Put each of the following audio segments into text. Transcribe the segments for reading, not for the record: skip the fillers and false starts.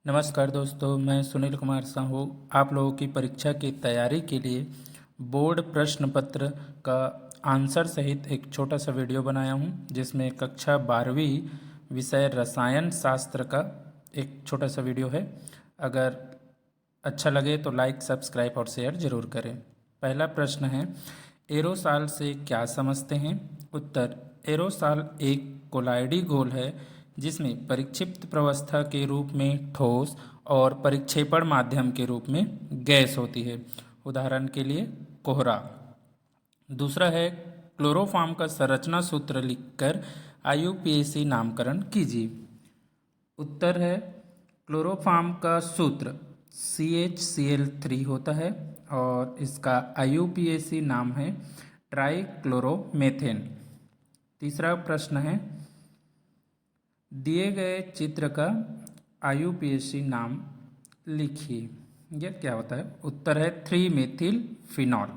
नमस्कार दोस्तों, मैं सुनील कुमार साहू आप लोगों की परीक्षा की तैयारी के लिए बोर्ड प्रश्न पत्र का आंसर सहित एक छोटा सा वीडियो बनाया हूं, जिसमें कक्षा 12वीं विषय रसायन शास्त्र का एक छोटा सा वीडियो है। अगर अच्छा लगे तो लाइक, सब्सक्राइब और शेयर ज़रूर करें। पहला प्रश्न है, एरोसाल से क्या समझते हैं? उत्तर, एरोसाल एक कोलाइडी घोल है जिसमें परिक्षिप्त प्रवस्था के रूप में ठोस और परिक्षेपण माध्यम के रूप में गैस होती है। उदाहरण के लिए कोहरा। दूसरा है, क्लोरोफॉर्म का संरचना सूत्र लिखकर IUPAC नामकरण कीजिए। उत्तर है, क्लोरोफॉर्म का सूत्र CHCl3 होता है और इसका IUPAC नाम है ट्राइक्लोरोमेथेन। तीसरा प्रश्न है, दिए गए चित्र का IUPAC नाम लिखिए। यह क्या होता है? उत्तर है 3-मेथिल फिनॉल।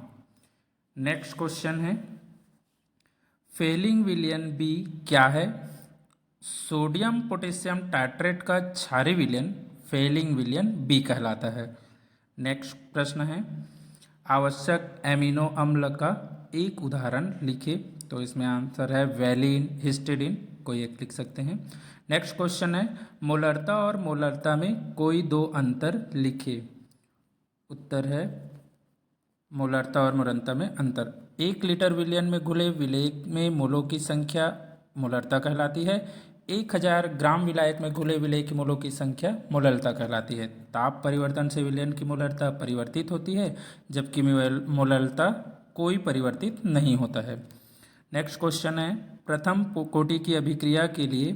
नेक्स्ट क्वेश्चन है, फेलिंग विलयन B क्या है? सोडियम पोटेशियम टाइट्रेट का क्षारीय विलयन फेलिंग विलयन B कहलाता है। नेक्स्ट प्रश्न है, आवश्यक एमिनो अम्ल का एक उदाहरण लिखिए। तो इसमें आंसर है वैलिन, हिस्टिडीन, कोई एक लिख सकते हैं। नेक्स्ट क्वेश्चन है, मोलरता और मोलरता में कोई दो अंतर लिखिए। उत्तर है, मोलरता और मोलरता में अंतर। 1 लीटर विलयन में घुले विलेयक में मोलों की संख्या मोलरता कहलाती है। 1000 ग्राम विलायक में घुले विलेय की मोलों की संख्या मोलरता कहलाती है। ताप परिवर्तन से विलयन की मोलरता परिवर्तित होती है, जबकि मोलरता कोई परिवर्तित नहीं होता है। नेक्स्ट क्वेश्चन है, प्रथम कोटि की अभिक्रिया के लिए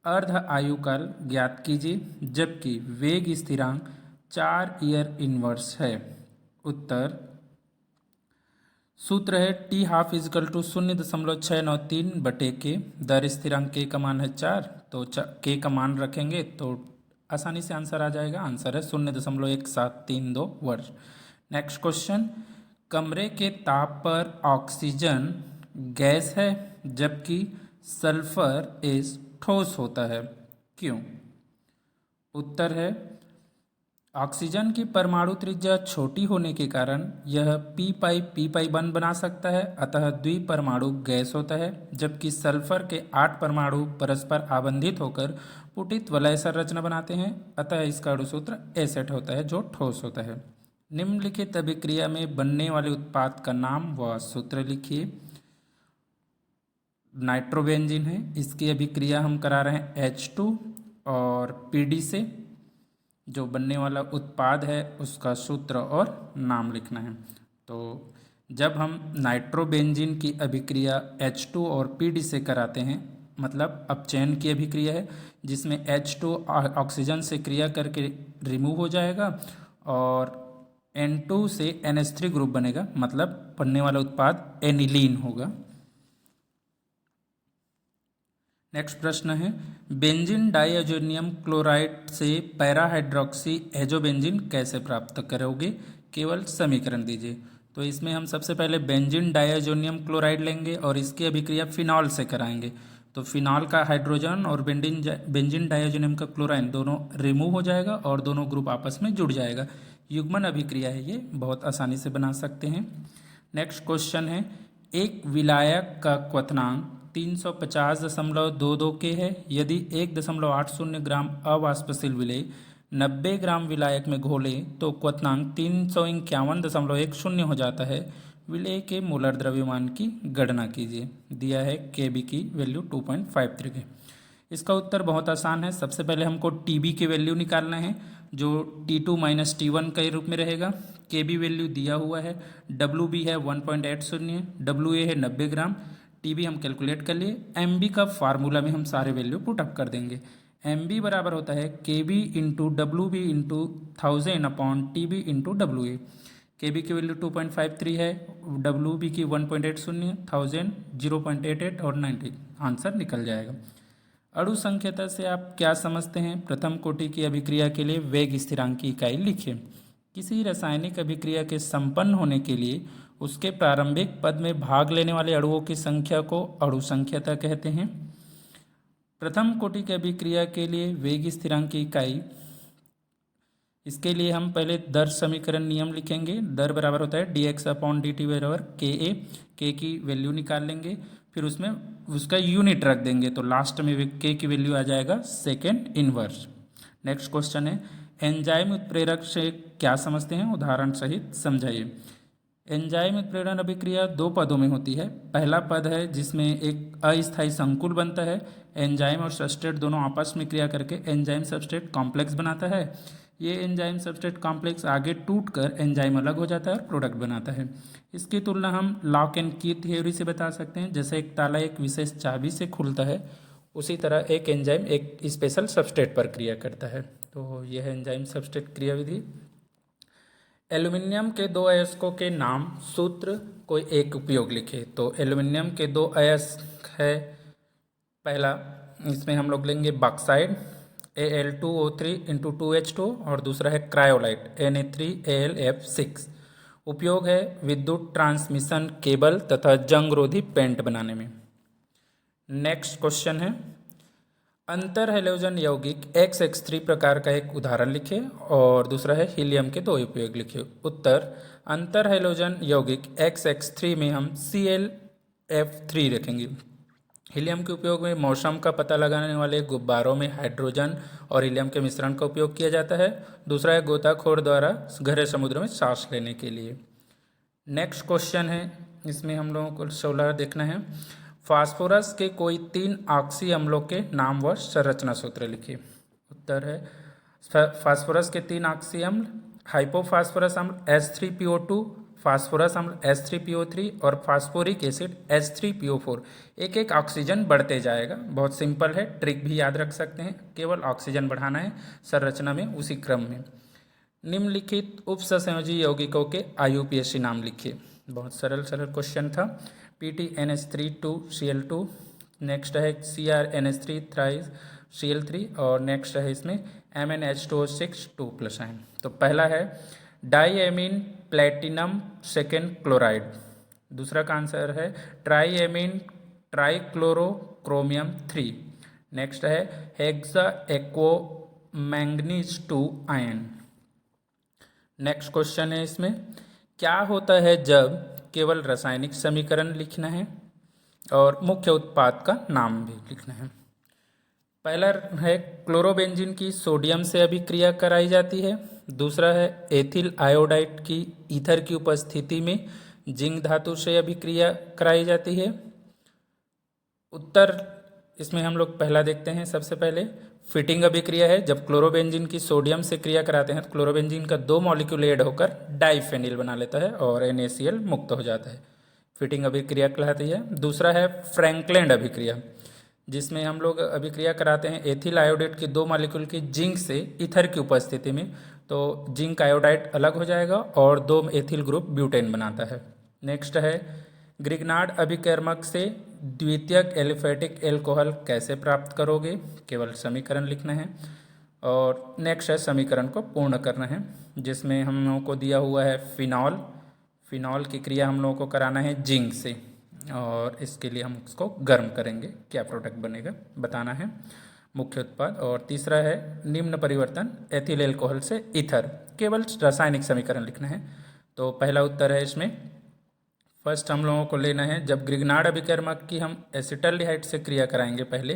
अर्ध आयुकाल ज्ञात कीजिए, जबकि वेग स्थिरांक 4 ईयर इनवर्स है। उत्तर, सूत्र है T12 = 0.693/K। दर स्थिरांक K का मान है 4, तो K का मान रखेंगे तो आसानी से आंसर आ जाएगा। आंसर है 0.1732 वर्ष। नेक्स्ट क्वेश्चन, कमरे के ताप पर ऑक्सीजन गैस है जबकि सल्फर इस ठोस होता है, क्यों? उत्तर है, ऑक्सीजन की परमाणु त्रिज्या छोटी होने के कारण यह p बंध बना सकता है, अतः द्विपरमाणु गैस होता है, जबकि सल्फर के 8 परमाणु परस्पर आबंधित होकर पुटित वलय संरचना बनाते हैं, अतः इसका अणुसूत्र एसेट होता है जो ठोस होता है। निम्नलिखित अभिक्रिया में बनने वाले उत्पाद का नाम व सूत्र लिखिए। नाइट्रोबेंजीन है, इसकी अभिक्रिया हम करा रहे हैं H2 और PD से। जो बनने वाला उत्पाद है उसका सूत्र और नाम लिखना है। तो जब हम नाइट्रोबेंजीन की अभिक्रिया H2 और PD से कराते हैं, मतलब अपचयन की अभिक्रिया है, जिसमें H2 ऑक्सीजन से क्रिया करके रिमूव हो जाएगा और N2 से NH3 ग्रुप बनेगा, मतलब बनने वाला उत्पाद एनिलीन होगा। नेक्स्ट प्रश्न है, बेंजीन डाइअजोनियम क्लोराइड से पैरा हाइड्रोक्सी एजोबेंजीन कैसे प्राप्त करोगे? केवल समीकरण दीजिए। तो इसमें हम सबसे पहले बेंजीन डाइअजोनियम क्लोराइड लेंगे और इसकी अभिक्रिया फिनॉल से कराएंगे। तो फिनॉल का हाइड्रोजन और बेंजीन डाइअजोनियम का क्लोराइन दोनों रिमूव हो जाएगा और दोनों ग्रुप आपस में जुड़ जाएगा। युग्मन अभिक्रिया है, ये बहुत आसानी से बना सकते हैं। नेक्स्ट क्वेश्चन है, एक विलायक का क्वथनांक 350.22 K है। यदि 1.80 ग्राम अवाष्पशील विलेय 90 ग्राम विलायक में घोले तो क्वथनांक 351.10 हो जाता है। विलेय के मोलर द्रव्यमान की गणना कीजिए। दिया है Kb की वैल्यू 2.53 है। इसका उत्तर बहुत आसान है। सबसे पहले हमको Tb की वैल्यू निकालना है, जो T2 - T1 के रूप में रहेगा। Kb वैल्यू दिया हुआ है, Wb है 1.80, Wa है 90 ग्राम, Tb हम कैलकुलेट कर लिए। Mb का फार्मूला में हम सारे वैल्यू पुट अप कर देंगे। Mb बराबर होता है Kb into WB into 1000 upon TB into WA। Kb की वैल्यू 2.53 है, WB की 1.80, 1000 0.88 और 90। आंसर निकल जाएगा। अणु संख्यता से आप क्या समझते हैं? प्रथम कोटि की अभिक्रिया के लिए वेग स्थिरांक की इकाई लिखिए। किसी रासायनिक अभिक्रिया के संपन्न होने के लिए उसके प्रारंभिक पद में भाग लेने वाले अणुओं की संख्या को अणु संख्यता कहते हैं। प्रथम कोटि की अभिक्रिया के लिए वेग स्थिरांक की इकाई इसके लिए हम पहले दर समीकरण नियम लिखेंगे। दर बराबर होता है dx अपॉन dt बराबर ka। के की वैल्यू निकाल लेंगे, फिर उसमें उसका यूनिट रख देंगे, तो लास्ट में के की वैल्यू आ जाएगा सेकेंड इनवर्स। नेक्स्ट क्वेश्चन है, एंजाइम उत्प्रेरक से क्या समझते हैं, उदाहरण सहित समझाइए। एंजाइम उत्प्रेरण अभिक्रिया दो पदों में होती है। पहला पद है जिसमें एक अस्थायी संकुल बनता है, एंजाइम और सबस्ट्रेट दोनों आपस में क्रिया करके एंजाइम सबस्ट्रेट कॉम्प्लेक्स बनाता है। ये एंजाइम सबस्ट्रेट कॉम्प्लेक्स आगे टूटकर एंजाइम अलग हो जाता है और प्रोडक्ट बनाता है। इसकी तुलना हम लॉक एंड की थ्योरी से बता सकते हैं। जैसे एक ताला एक विशेष चाबी से खुलता है, उसी तरह एक एंजाइम एक स्पेशल सबस्ट्रेट पर क्रिया करता है। तो यह है एंजाइम सबस्ट्रेट क्रिया विधि। एल्यूमिनियम के दो अयस्कों के नाम सूत्र कोई एक उपयोग लिखे। तो एल्यूमिनियम के दो अयस्क है, पहला इसमें हम लोग लेंगे बॉक्साइड Al2O3 इंटू 2H2 और दूसरा है क्रायोलाइट Na3AlF6। उपयोग है विद्युत ट्रांसमिशन केबल तथा जंगरोधी पेंट बनाने में। नेक्स्ट क्वेश्चन है, अंतर हैलोजन यौगिक XX3 प्रकार का एक उदाहरण लिखे और दूसरा है हीलियम के दो उपयोग लिखे। उत्तर, अंतर हैलोजन यौगिक XX3 में हम ClF3 रखेंगे। हीलियम के उपयोग में मौसम का पता लगाने वाले गुब्बारों में हाइड्रोजन और हीलियम के मिश्रण का उपयोग किया जाता है। दूसरा है गोताखोर द्वारा गहरे समुद्र में सांस लेने के लिए। नेक्स्ट क्वेश्चन है, इसमें हम लोगों को 16 देखना है, फास्फोरस के कोई 3 ऑक्सी अम्लों के नाम व संरचना सूत्र लिखिए। उत्तर है, फास्फोरस के 3 ऑक्सी अम्ल हाइपोफास्फोरस अम्ल H3PO2, फास्फोरस अम्ल H3PO3 और फास्फोरिक एसिड H3PO4। एक एक ऑक्सीजन बढ़ते जाएगा, बहुत सिंपल है, ट्रिक भी याद रख सकते हैं, केवल ऑक्सीजन बढ़ाना है संरचना में उसी क्रम में। निम्नलिखित उपसंयोजी यौगिकों के IUPAC नाम लिखिए। बहुत सरल क्वेश्चन था। PTNH3 2Cl2, नेक्स्ट है CrNH3 थ्राइस Cl3 और नेक्स्ट है इसमें MnH2O6 2+ आयन। तो पहला है डाईएमीन प्लेटिनम सेकेंड क्लोराइड, दूसरा का आंसर है ट्राईएमीन ट्राईक्लोरोक्रोमियम 3, नेक्स्ट है hexa aquo manganese 2 ion. Next question है, इसमें क्या होता है जब केवल रासायनिक समीकरण लिखना है और मुख्य उत्पाद का नाम भी लिखना है। पहला है क्लोरोबेंजीन की सोडियम से अभिक्रिया कराई जाती है। दूसरा है एथिल आयोडाइड की ईथर की उपस्थिति में जिंक धातु से अभिक्रिया कराई जाती है। उत्तर, इसमें हम लोग पहला देखते हैं। सबसे पहले फिटिंग अभिक्रिया है, जब क्लोरोबेंजीन की सोडियम से क्रिया कराते हैं तो क्लोरोबेंजीन का 2 मॉलिक्यूल ऐड होकर डाइफेनिल बना लेता है और NaCl मुक्त हो जाता है, फिटिंग अभिक्रिया कहलाती है। दूसरा है फ्रैंकलैंड अभिक्रिया, जिसमें हम लोग अभिक्रिया कराते हैं एथिल आयोडाइड की 2 मॉलिक्यूल की जिंक से ईथर की उपस्थिति में, तो जिंक आयोडाइड अलग हो जाएगा और 2 एथिल ग्रुप ब्यूटेन बनाता है। नेक्स्ट है ग्रिग्नार्ड अभिकर्मक से द्वितीयक एलिफेटिक एल्कोहल कैसे प्राप्त करोगे, केवल समीकरण लिखना है। और नेक्स्ट है समीकरण को पूर्ण करना है, जिसमें हम लोगों को दिया हुआ है फिनॉल की क्रिया हम लोगों को कराना है जिंक से और इसके लिए हम उसको गर्म करेंगे, क्या प्रोडक्ट बनेगा बताना है, मुख्य उत्पाद। और तीसरा है निम्न परिवर्तन एथिल एल्कोहल से ईथर, केवल रासायनिक समीकरण लिखना है। तो पहला उत्तर है इसमें, फर्स्ट हम लोगों को लेना है, जब ग्रिग्नार्ड अभिकर्मक की हम एसिटाल्डिहाइड से क्रिया कराएंगे पहले,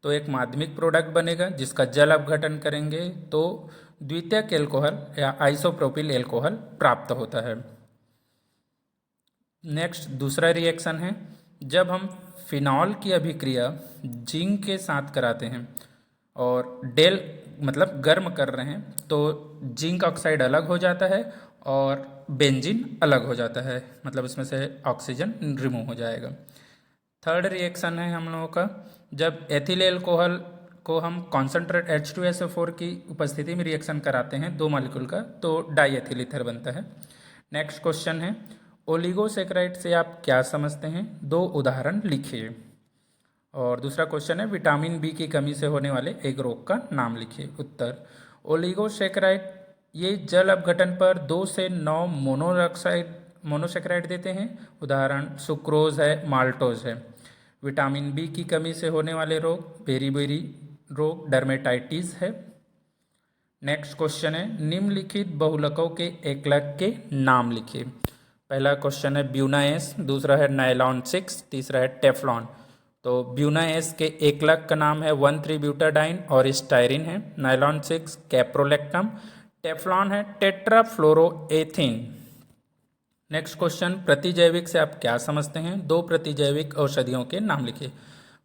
तो एक माध्यमिक प्रोडक्ट बनेगा जिसका जल अपघटन करेंगे तो द्वितीयक एल्कोहल या आइसोप्रोपिल एल्कोहल प्राप्त होता है। नेक्स्ट दूसरा रिएक्शन है, जब हम फिनॉल की अभिक्रिया जिंक के साथ कराते हैं और डेल मतलब गर्म कर रहे हैं, तो जिंक ऑक्साइड अलग हो जाता है और बेंजीन अलग हो जाता है, मतलब इसमें से ऑक्सीजन रिमूव हो जाएगा। थर्ड रिएक्शन है हम लोगों का, जब एथिल एल्कोहल को हम कॉन्सेंट्रेट H2SO4 की उपस्थिति में रिएक्शन कराते हैं 2 मॉलिक्यूल का, तो डाईएथिल ईथर बनता है। नेक्स्ट क्वेश्चन है, ओलिगोसैकेराइड से आप क्या समझते हैं, 2 उदाहरण लिखिए। और दूसरा क्वेश्चन है, विटामिन बी की कमी से होने वाले एक रोग का नाम लिखिए। उत्तर, ओलिगोसैकेराइड ये जल अपघटन पर 2 से 9 मोनोसैकेराइड देते हैं, उदाहरण सुक्रोज है, माल्टोज है। विटामिन बी की कमी से होने वाले रोग बेरीबेरी रोग, डर्मेटाइटिस है। नेक्स्ट क्वेश्चन है निम्नलिखित बहुलकों के एकलक के नाम लिखिए। पहला क्वेश्चन है ब्यूनाएस, दूसरा है नायलॉन 6, तीसरा है टेफ्लॉन। तो ब्यूनाएस के एकलक का नाम है 1,3 ब्यूटाडाइन और स्टायरिन है। Nylon 6 caprolactam. टेफ्लॉन है टेट्राफ्लोरोएथेन। नेक्स्ट क्वेश्चन प्रतिजैविक से आप क्या समझते हैं? दो प्रतिजैविक औषधियों के नाम लिखिए।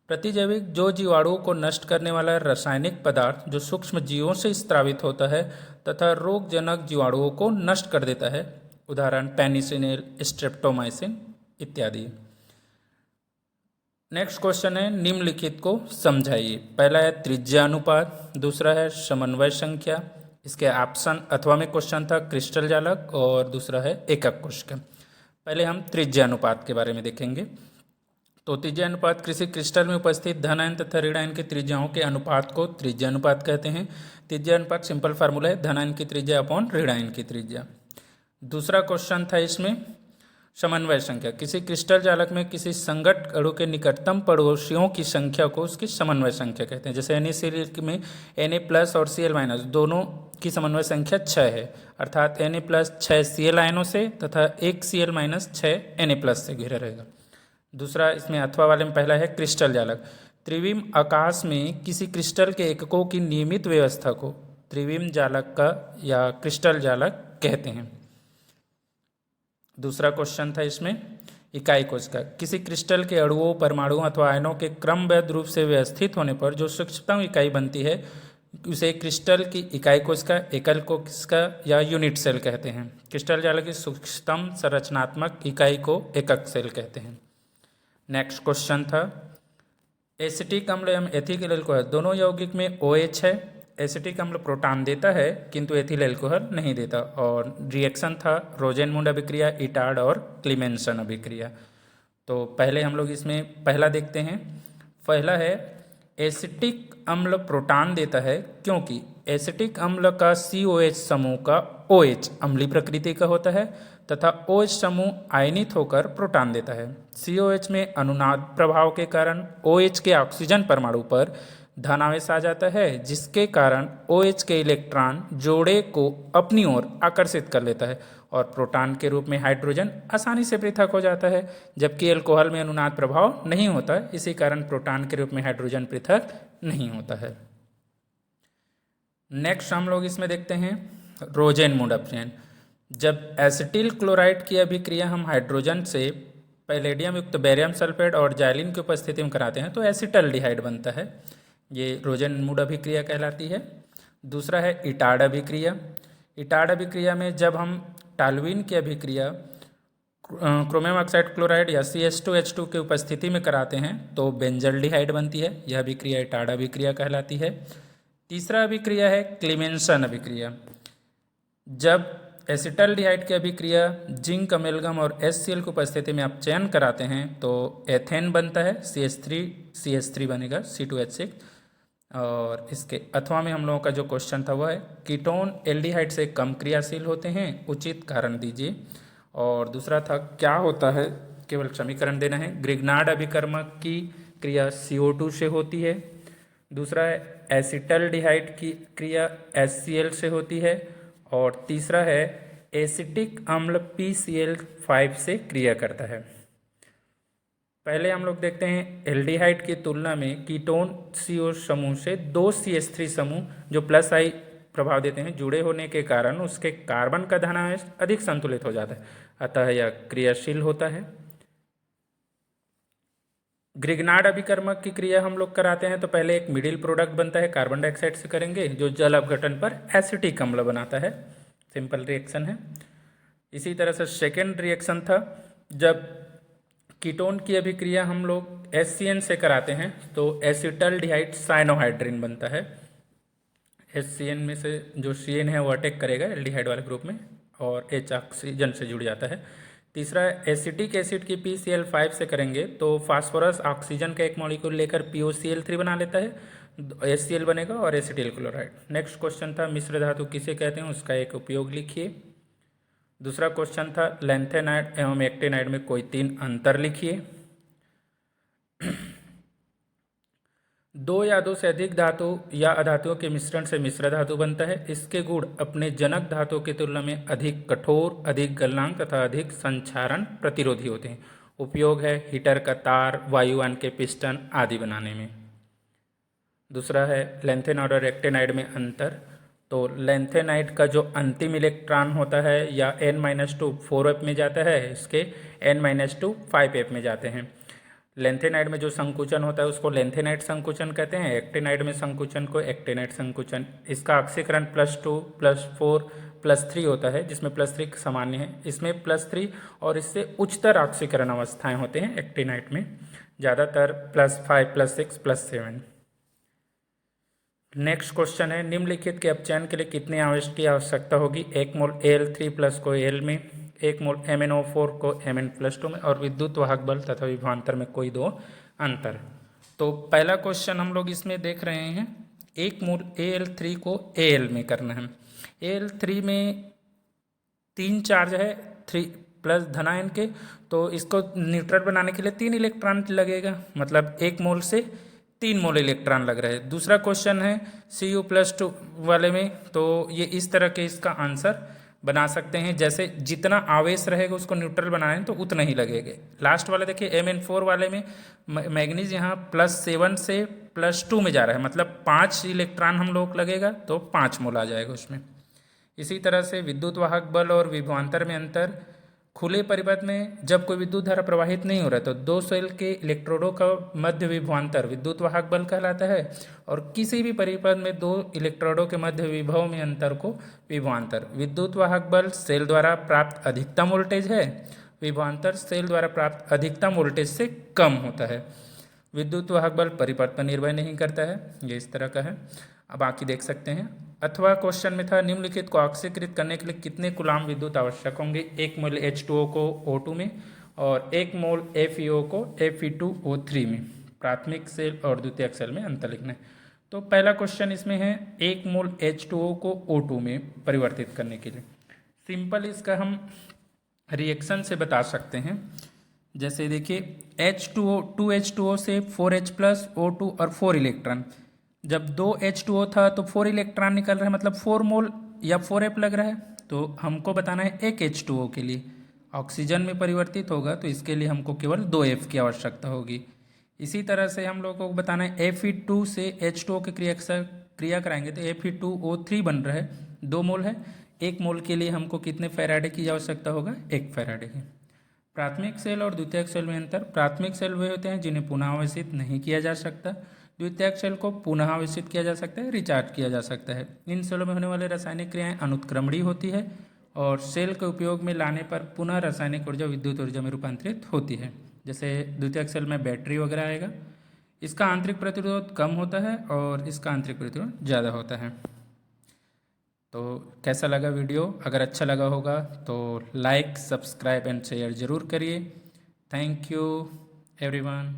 प्रतिजैविक जो जीवाणुओं को नष्ट करने वाला रासायनिक पदार्थ जो सूक्ष्म जीवों से स्रावित होता है तथा रोगजनक जीवाणुओं को नष्ट कर देता है, उदाहरण पेनिसिलिन, स्ट्रेप्टोमाइसिन इत्यादि। नेक्स्ट क्वेश्चन है निम्नलिखित को समझाइए। पहला है त्रिज्या अनुपात, दूसरा है समन्वय संख्या। इसके ऑप्शन अथवा में क्वेश्चन था क्रिस्टल जालक और दूसरा है एकक कोशिका। पहले हम त्रिज्या अनुपात के बारे में देखेंगे। तो त्रिज्या अनुपात किसी क्रिस्टल में उपस्थित धन आयन तथा ऋण आयन की त्रिज्याओं के अनुपात को त्रिज्या अनुपात कहते हैं। त्रिज्या अनुपात सिंपल फार्मूला है धन आयन की त्रिज्या अपॉन ऋण आयन की त्रिज्या। दूसरा क्वेश्चन था इसमें समन्वय संख्या। किसी क्रिस्टल जालक में किसी संगत अणु के निकटतम पड़ोसियों की संख्या को उसकी समन्वय संख्या कहते हैं। जैसे NaCl में Na+ और Cl- दोनों की समन्वय संख्या 6 है, अर्थात Na+ 6 Cl आयनों से तथा 1 Cl- 6 Na+ से घिरा रहेगा। दूसरा इसमें अथवा वाले में पहला है क्रिस्टल जालक। त्रिविम आकाश में किसी क्रिस्टल के एककों की नियमित व्यवस्था को त्रिविम जालक का या क्रिस्टल जालक कहते हैं। दूसरा क्वेश्चन था इसमें इकाई कोशिका। किसी क्रिस्टल के अणुओं, परमाणुओं अथवा आयनों के क्रमबद्ध रूप से व्यवस्थित होने पर जो सूक्ष्मतम इकाई बनती है उसे क्रिस्टल की इकाई कोशिका, एकल कोशिका या यूनिट सेल कहते हैं। क्रिस्टल जालक की सूक्ष्मतम संरचनात्मक इकाई को एकक सेल कहते हैं। नेक्स्ट क्वेश्चन था एसिटिक अम्ल एवं एथिल अल्कोहल दोनों यौगिक में OH है। एसिटिक अम्ल प्रोटॉन देता है किंतु एथिल अल्कोहल नहीं देता। और रिएक्शन था रोजेनमुंड अभिक्रिया, इटार्ड और क्लीमेंसन अभिक्रिया। तो पहले हम लोग इसमें पहला देखते हैं। पहला है एसिटिक अम्ल प्रोटॉन देता है क्योंकि एसिटिक अम्ल का COH समूह का OH अम्लीय प्रकृति का होता है तथा OH समूह आयनित होकर प्रोटॉन देता है। COH में अनुनाद प्रभाव के कारण OH के ऑक्सीजन परमाणु पर धनावेश आ जाता है, जिसके कारण OH के इलेक्ट्रॉन जोड़े को अपनी ओर आकर्षित कर लेता है और प्रोटॉन के रूप में हाइड्रोजन आसानी से पृथक हो जाता है, जबकि अल्कोहल में अनुनाद प्रभाव नहीं होता है, इसी कारण प्रोटॉन के रूप में हाइड्रोजन पृथक नहीं होता है। नेक्स्ट हम लोग इसमें देखते हैं रोजेनमुंड अभिक्रिया। जब एसिटिल क्लोराइड की अभिक्रिया हम हाइड्रोजन से पैलेडियम युक्त बेरियम सल्फेट और जाइलिन की उपस्थिति में कराते हैं तो एसिटल्डिहाइड बनता है। ये रोजेनमुंड अभिक्रिया कहलाती है। दूसरा है इटार्ड अभिक्रिया। इटार्ड अभिक्रिया में जब हम टालुइन की अभिक्रिया क्रोमियम ऑक्साइड क्लोराइड या CH2H2 की उपस्थिति में कराते हैं तो बेंजल्डिहाइड बनती है। यह अभिक्रिया इटार्ड अभिक्रिया कहलाती है। तीसरा अभिक्रिया है क्लीमेंसन अभिक्रिया। जब एसिटल्डिहाइड की अभिक्रिया जिंक अमेलगम और HCl की उपस्थिति में आप चयन कराते हैं तो एथेन बनता है, CH3 बनेगा, C2H6। और इसके अथवा में हम लोगों का जो क्वेश्चन था वह है कीटोन एल्डिहाइड से कम क्रियाशील होते हैं, उचित कारण दीजिए। और दूसरा था क्या होता है, केवल समीकरण देना है। ग्रिग्नार्ड अभिकर्मक की क्रिया CO2 से होती है। दूसरा है एसिटल्डिहाइड की क्रिया HCl से होती है। और तीसरा है एसिटिक अम्ल PCl5 से क्रिया करता है। पहले हम लोग देखते हैं एल्डिहाइड की तुलना में कीटोन CO समूह से 2 CH3 समूह जो +I प्रभाव देते हैं, जुड़े होने के कारण उसके कार्बन का धनावेश अधिक संतुलित हो जाता है, अतः यह क्रियाशील होता है। ग्रिग्नार्ड अभिकर्मक की क्रिया हम लोग कराते हैं तो पहले एक मिडिल प्रोडक्ट बनता है, कार्बन डाइऑक्साइड से करेंगे, जो जल अपघटन पर एसिटिक अम्ल बनाता है। सिंपल रिएक्शन है। इसी तरह से सेकेंड रिएक्शन था जब कीटोन की अभिक्रिया हम लोग HCN से कराते हैं तो एसिटल्डिहाइड साइनोहाइड्रिन बनता है। HCN में से जो CN है वो अटैक करेगा एल्डिहाइड वाले ग्रुप में और H ऑक्सीजन से जुड़ जाता है। तीसरा एसिटिक एसिड की PCl5 से करेंगे तो फास्फोरस ऑक्सीजन का एक मॉलिक्यूल लेकर POCl3 बना लेता है, HCl बनेगा और एसिटिल क्लोराइड। नेक्स्ट क्वेश्चन था मिश्र धातु किसे कहते हैं, उसका एक उपयोग लिखिए। दूसरा क्वेश्चन था लैंथेनाइड एवं एक्टिनाइड में कोई 3 अंतर लिखिए। दो या दो से अधिक धातु या अधातुओं के मिश्रण से मिश्र धातु बनता है। इसके गुण अपने जनक धातुओं की तुलना में अधिक कठोर, अधिक गलनांक तथा अधिक संक्षारण प्रतिरोधी होते हैं। उपयोग है हीटर का तार, वायुयान के पिस्टन आदि बनाने में। दूसरा है लैंथेनाइड और एक्टिनाइड में अंतर। तो लैंथेनाइड का जो अंतिम इलेक्ट्रॉन होता है या n-2 4f में जाता है, इसके n-2 5f में जाते हैं। लैंथेनाइड में जो संकुचन होता है उसको लैंथेनाइड संकुचन कहते हैं। एक्टिनाइड में संकुचन को एक्टिनाइड संकुचन। इसका ऑक्सीकरण +2 +4 +3 होता है, जिसमें +3 सामान्य है। इसमें +3 और इससे उच्चतर ऑक्सीकरण अवस्थाएं होते हैं एक्टिनाइड में, ज़्यादातर +5 +6 +7। नेक्स्ट क्वेश्चन है निम्नलिखित के अपचयन के लिए कितने आवेश की आवश्यकता होगी। 1 मोल Al3+ को Al में, 1 मोल MnO4 को Mn+2 में और विद्युत वाहक बल तथा विभवांतर में कोई दो अंतर। तो पहला क्वेश्चन हम लोग इसमें देख रहे हैं 1 मोल Al3 को Al में करना है। Al3 में 3 चार्ज है, 3 प्लस धनायन के, तो इसको न्यूट्रल बनाने के लिए 3 इलेक्ट्रॉन लगेगा, मतलब 1 मोल से 3 मोल इलेक्ट्रॉन लग रहे हैं। दूसरा क्वेश्चन है Cu+2 वाले में, तो ये इस तरह के इसका आंसर बना सकते हैं। जैसे जितना आवेश रहेगा उसको न्यूट्रल बनाना है तो उतना ही लगेगा। लास्ट वाले देखिए Mn4 वाले में मैग्नीज यहाँ +7 से +2 में जा रहा है, मतलब 5 इलेक्ट्रॉन हम लोग लगेगा तो 5 मोल आ जाएगा उसमें। इसी तरह से विद्युत वाहक बल और विभवांतर में अंतर। खुले परिपथ में जब कोई विद्युत धारा प्रवाहित नहीं हो रहा तो दो सेल के इलेक्ट्रोडों का मध्य विभवांतर विद्युत वाहक बल कहलाता है, और किसी भी परिपथ में दो इलेक्ट्रोडों के मध्य विभव में अंतर को विभवांतर। विद्युत वाहक बल सेल द्वारा प्राप्त अधिकतम वोल्टेज है, विभवांतर सेल द्वारा प्राप्त अधिकतम वोल्टेज से कम होता है। विद्युत वाहक बल परिपथ पर निर्भर नहीं करता है, ये इस तरह का है। अब बाकी देख सकते हैं। अथवा क्वेश्चन में था निम्नलिखित को ऑक्सीकृत करने के लिए कितने कूलाम विद्युत आवश्यक होंगे। 1 मोल H2O को O2 में और 1 मोल FeO को Fe2O3 में। प्राथमिक सेल और द्वितीयक सेल में अंतर लिखना है। तो पहला क्वेश्चन इसमें है 1 मोल H2O को O2 में परिवर्तित करने के लिए। सिंपल इसका हम रिएक्शन से बता सकते हैं। जैसे देखिए H2O 2H2O से 4H+ O2 और 4 इलेक्ट्रॉन। जब 2H2O था तो 4 इलेक्ट्रॉन निकल रहा है, मतलब 4 मोल या 4F लग रहा है। तो हमको बताना है एक H2O के लिए ऑक्सीजन में परिवर्तित होगा तो इसके लिए हमको केवल 2F की आवश्यकता होगी। इसी तरह से हम लोगों को बताना है Fe2 से H2O की क्रिया कराएंगे तो Fe2O3 बन रहा है, 2 मोल है। 1 मोल के लिए हमको कितने फैराडे की आवश्यकता होगा, 1 फैराडे की। प्राथमिक सेल और द्वितीयक सेल में अंतर। प्राथमिक सेल वे होते हैं जिन्हें पुनः आवेशित नहीं किया जा सकता। द्वितीयक सेल को पुनः आवेशित किया जा सकता है, रिचार्ज किया जा सकता है। इन सेलों में होने वाले रासायनिक क्रियाएं अनुत्क्रमणीय होती है और सेल के उपयोग में लाने पर पुनः रासायनिक ऊर्जा विद्युत ऊर्जा में रूपांतरित होती है। जैसे द्वितीयक सेल में बैटरी वगैरह आएगा। इसका आंतरिक प्रतिरोध कम होता है और इसका आंतरिक प्रतिरोध ज़्यादा होता है। तो कैसा लगा वीडियो? अगर अच्छा लगा होगा तो लाइक, सब्सक्राइब एंड शेयर ज़रूर करिए। Thank you everyone.